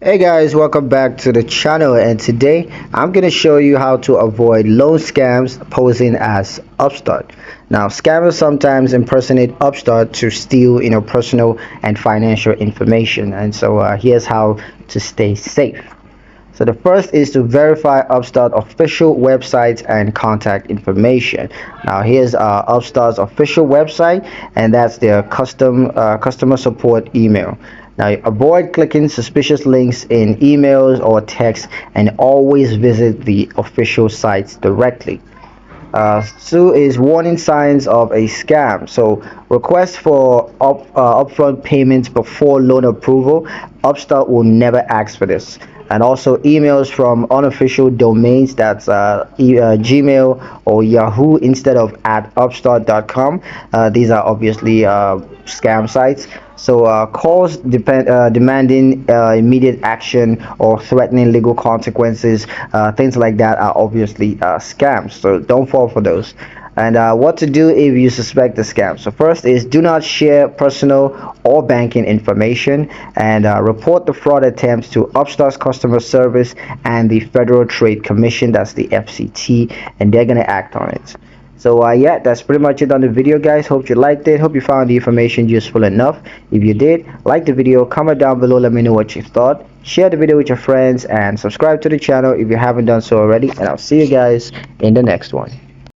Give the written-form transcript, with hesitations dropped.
Hey guys, welcome back to the channel, and today I'm going to show you how to avoid loan scams posing as Upstart. Now, scammers sometimes impersonate Upstart to steal, personal and financial information, and so here's how to stay safe. So the first is to verify Upstart official websites and contact information. Now here's Upstart's official website, and that's their customer support email. Now avoid clicking suspicious links in emails or text, and always visit the official sites directly. Two is warning signs of a scam. So request for upfront payments before loan approval. Upstart will never ask for this. And also emails from unofficial domains, that's Gmail or Yahoo instead of at upstart.com. These are obviously scam sites. So calls demanding immediate action or threatening legal consequences, things like that are obviously scams. So don't fall for those. And what to do if you suspect a scam. So first is do not share personal or banking information, and report the fraud attempts to Upstart's customer service and the Federal Trade Commission, that's the FCT, and they're going to act on it. So yeah, that's pretty much it on the video, guys. Hope you liked it. Hope you found the information useful enough. If you did, like the video, comment down below, let me know what you thought. Share the video with your friends and subscribe to the channel if you haven't done so already, and I'll see you guys in the next one.